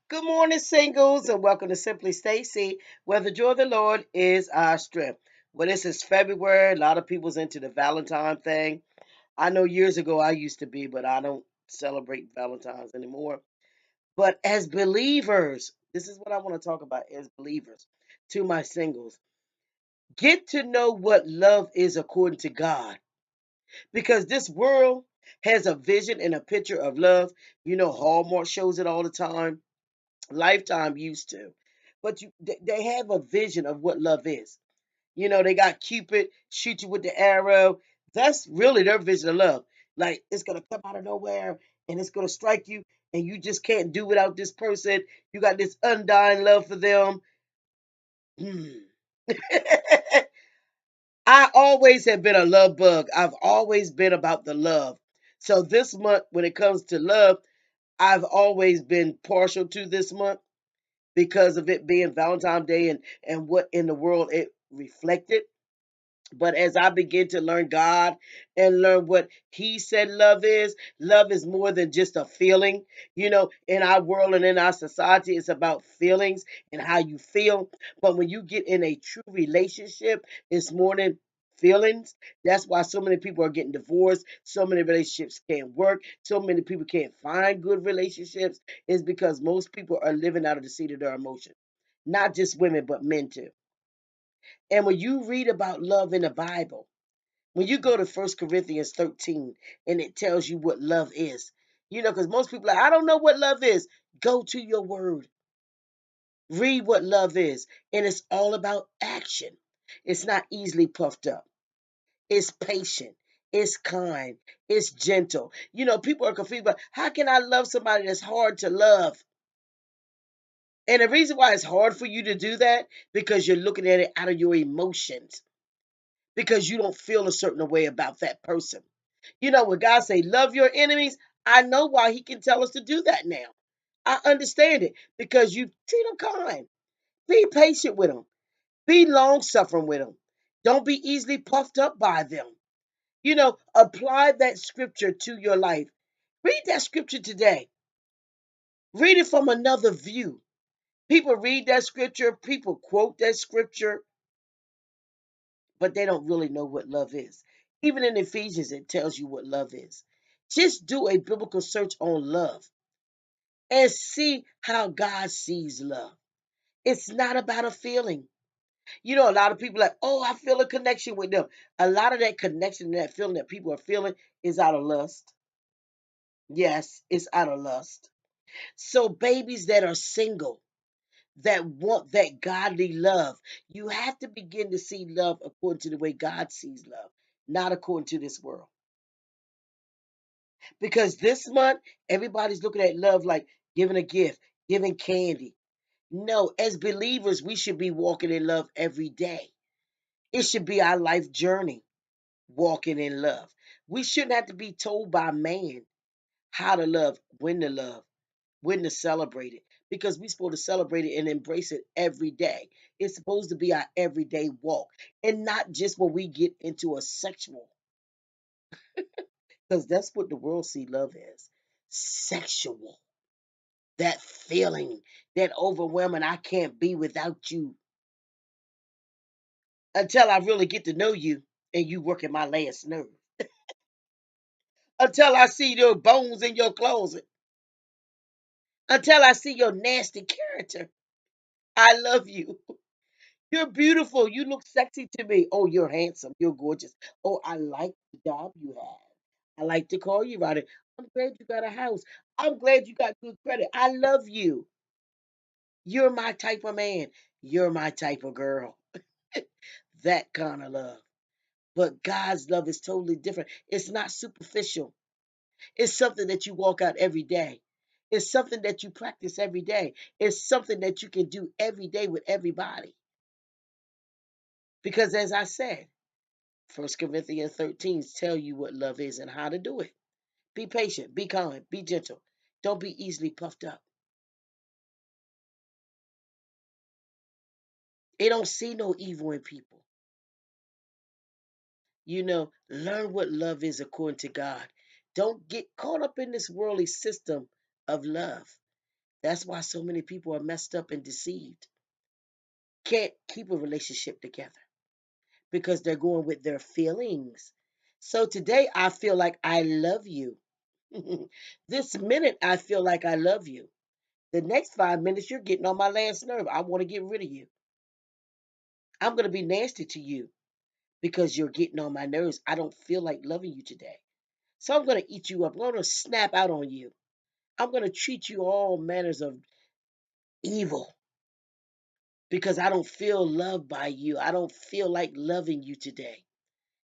Good morning, singles, and welcome to Simply Stacy, where the joy of the Lord is our strength. Well, this is February. A lot of people's into the Valentine thing. I know years ago I used to be, but I don't celebrate Valentine's anymore. But as believers, this is what I want to talk about as believers to my singles. Get to know what love is according to God. Because this world has a vision and a picture of love. Hallmark shows it all the time. Lifetime used to. But they have a vision of what love is. They got Cupid shoot you with the arrow. That's really their vision of love. Like it's gonna come out of nowhere and it's gonna strike you, and you just can't do without this person. You got this undying love for them. Hmm. I always have been a love bug. I've always been about the love. So this month, when it comes to love, I've always been partial to this month because of it being Valentine's Day and what in the world it reflected. But as I begin to learn God and learn what He said love is more than just a feeling. In our world and in our society, it's about feelings and how you feel. But when you get in a true relationship, it's more than feelings. That's why so many people are getting divorced. So many relationships can't work. So many people can't find good relationships. Is because most people are living out of the seat of their emotion. Not just women, but men too. And when you read about love in the Bible, when you go to First Corinthians 13 and it tells you what love is, because most people are like, I don't know what love is. Go to your word, read what love is. And it's all about action. It's not easily puffed up, it's patient, it's kind, it's gentle. People are confused about how can I love somebody that's hard to love? And the reason why it's hard for you to do that, because you're looking at it out of your emotions, because you don't feel a certain way about that person. When God say love your enemies, I know why He can tell us to do that now. I understand it because you treat them kind. Be patient with them. Be long suffering with them. Don't be easily puffed up by them. Apply that scripture to your life. Read that scripture today. Read it from another view. People read that scripture, people quote that scripture, but they don't really know what love is. Even in Ephesians, it tells you what love is. Just do a biblical search on love and see how God sees love. It's not about a feeling. A lot of people are like, oh, I feel a connection with them. A lot of that connection and that feeling that people are feeling is out of lust. Yes, it's out of lust. So babies that are single, that want that godly love, you have to begin to see love according to the way God sees love, not according to this world. Because this month, everybody's looking at love like giving a gift, giving candy. No, as believers, we should be walking in love every day. It should be our life journey, walking in love. We shouldn't have to be told by man how to love, when to celebrate it, because we're supposed to celebrate it and embrace it every day. It's supposed to be our everyday walk, and not just when we get into a sexual, because that's what the world see love as, sexual. That feeling, that overwhelming, I can't be without you until I really get to know you and you working my last nerve. Until I see your bones in your closet. Until I see your nasty character. I love you. You're beautiful. You look sexy to me. Oh, you're handsome. You're gorgeous. Oh, I like the job you have. I like to call you about it. I'm glad you got a house. I'm glad you got good credit. I love you. You're my type of man. You're my type of girl. That kind of love. But God's love is totally different. It's not superficial. It's something that you walk out every day. It's something that you practice every day. It's something that you can do every day with everybody. Because as I said, First Corinthians 13 tell you what love is and how to do it. Be patient, be kind, be gentle. Don't be easily puffed up. It don't see no evil in people. Learn what love is according to God. Don't get caught up in this worldly system of love. That's why so many people are messed up and deceived. Can't keep a relationship together because they're going with their feelings. So today I feel like I love you. This minute I feel like I love you. The next 5 minutes you're getting on my last nerve. I want to get rid of you. I'm going to be nasty to you because you're getting on my nerves. I don't feel like loving you today. So I'm going to eat you up. I'm going to snap out on you. I'm going to treat you all manners of evil because I don't feel loved by you. I don't feel like loving you today.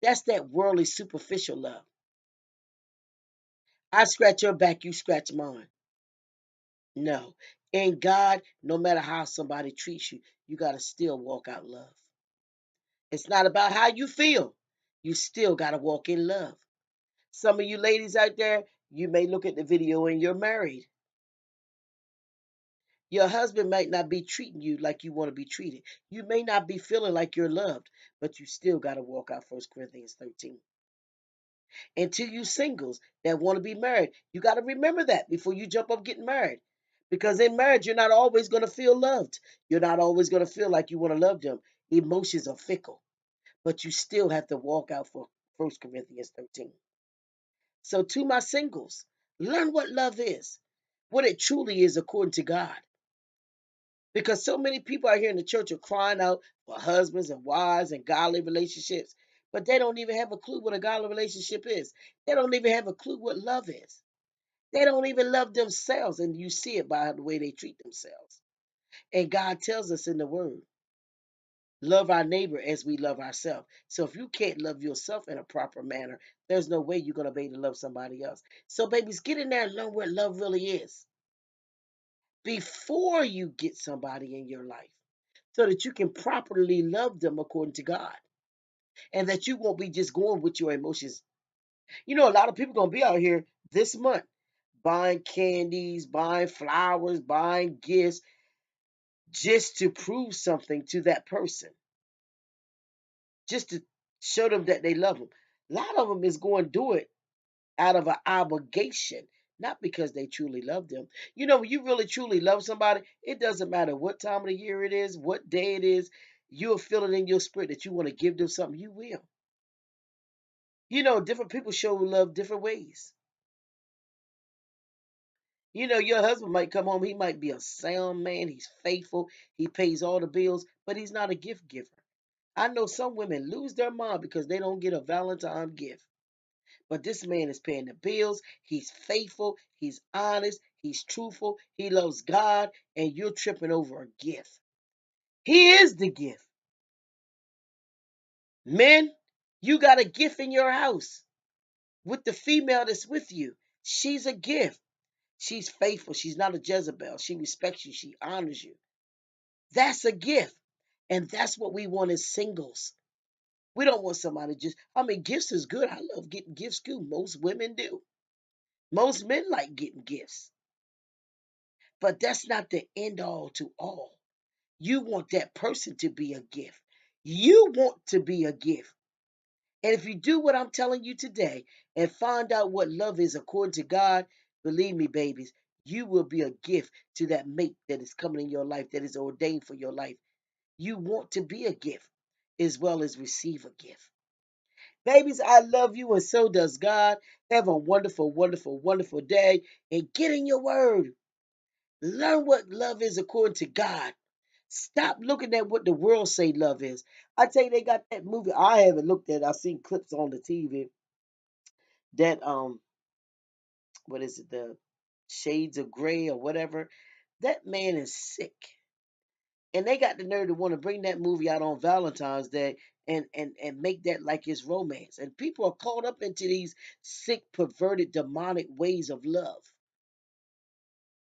That's that worldly, superficial love. I scratch your back, you scratch mine. No. In God, no matter how somebody treats you, you got to still walk out love. It's not about how you feel. You still got to walk in love. Some of you ladies out there, you may look at the video and you're married. Your husband might not be treating you like you want to be treated. You may not be feeling like you're loved, but you still got to walk out 1 Corinthians 13. And to you singles that want to be married, you got to remember that before you jump up getting married. Because in marriage, you're not always going to feel loved. You're not always going to feel like you want to love them. Emotions are fickle, but you still have to walk out for 1 Corinthians 13. So to my singles, learn what love is, what it truly is according to God. Because so many people out here in the church are crying out for husbands and wives and godly relationships, but they don't even have a clue what a godly relationship is. They don't even have a clue what love is. They don't even love themselves, and you see it by the way they treat themselves. And God tells us in the Word, love our neighbor as we love ourselves. So if you can't love yourself in a proper manner, there's no way you're going to be able to love somebody else. So, babies, get in there and learn what love really is before you get somebody in your life so that you can properly love them according to God and that you won't be just going with your emotions. You know, a lot of people going to be out here this month buying candies, buying flowers, buying gifts just to prove something to that person, just to show them that they love them. A lot of them is going to do it out of an obligation, not because they truly love them. You know, when you really truly love somebody, it doesn't matter what time of the year it is, what day it is, you'll feel it in your spirit that you want to give them something, you will. You know, different people show love different ways. You know, your husband might come home, he might be a sound man, he's faithful, he pays all the bills, but he's not a gift giver. I know some women lose their mind because they don't get a Valentine gift. But this man is paying the bills. He's faithful. He's honest. He's truthful. He loves God. And you're tripping over a gift. He is the gift. Men, you got a gift in your house with the female that's with you. She's a gift. She's faithful. She's not a Jezebel. She respects you. She honors you. That's a gift. And that's what we want as singles. We don't want somebody just, I mean, gifts is good. I love getting gifts too. Most women do. Most men like getting gifts. But that's not the end all to all. You want that person to be a gift. You want to be a gift. And if you do what I'm telling you today and find out what love is according to God, believe me, babies, you will be a gift to that mate that is coming in your life, that is ordained for your life. You want to be a gift as well as receive a gift. Babies, I love you and so does God. Have a wonderful, wonderful, wonderful day and get in your word. Learn what love is according to God. Stop looking at what the world say love is. I tell you, they got that movie. I haven't looked at it. I've seen clips on the TV. That what is it? The Shades of Grey or whatever. That man is sick, and they got the nerve to want to bring that movie out on Valentine's Day and make that like it's romance. And people are caught up into these sick, perverted, demonic ways of love.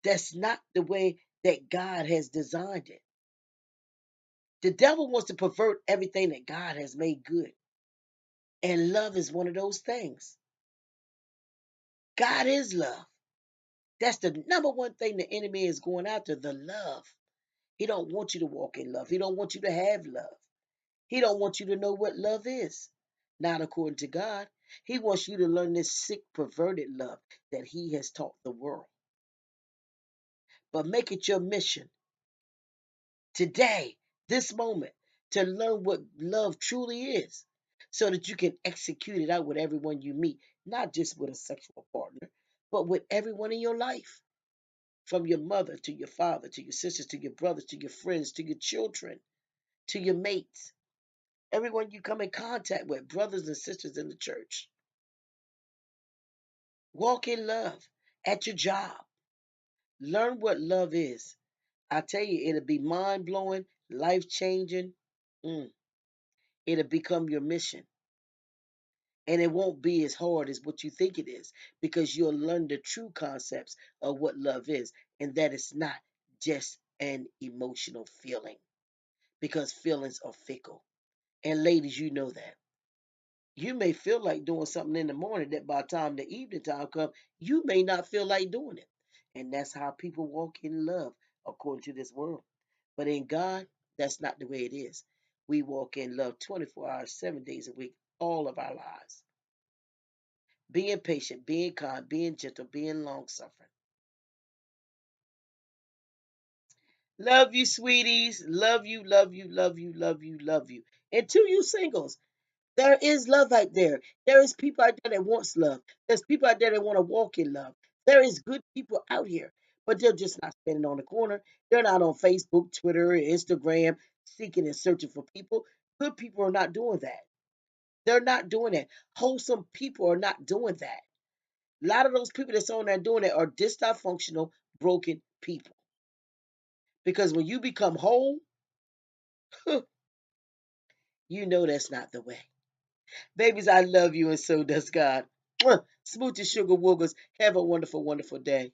That's not the way that God has designed it. The devil wants to pervert everything that God has made good. And love is one of those things. God is love. That's the number one thing the enemy is going after, the love. He don't want you to walk in love. He don't want you to have love. He don't want you to know what love is. Not according to God. He wants you to learn this sick, perverted love that he has taught the world. But make it your mission today, this moment, to learn what love truly is so that you can execute it out with everyone you meet, not just with a sexual partner, but with everyone in your life, from your mother to your father to your sisters to your brothers to your friends to your children to your mates, everyone you come in contact with, brothers and sisters in the church. Walk in love at your job. Learn what love is. I tell you, it'll be mind blowing, life changing. Mm. It'll become your mission. And it won't be as hard as what you think it is because you'll learn the true concepts of what love is and that it's not just an emotional feeling because feelings are fickle. And ladies, you know that. You may feel like doing something in the morning that by the time the evening time comes, you may not feel like doing it. And that's how people walk in love according to this world. But in God, that's not the way it is. We walk in love 24 hours, 7 days a week, all of our lives. Being patient, being kind, being gentle, being long suffering. Love you, sweeties. Love you, love you, love you, love you, love you. And to you singles, there is love out there. There is people out there that wants love. There's people out there that want to walk in love. There is good people out here, but they're just not standing on the corner. They're not on Facebook, Twitter, Instagram, seeking and searching for people. Good people are not doing that. They're not doing that. Wholesome people are not doing that. A lot of those people that's on there doing it are dysfunctional, broken people. Because when you become whole, you know that's not the way. Babies, I love you and so does God. Mwah. Smooches, sugar woogers. Have a wonderful, wonderful day.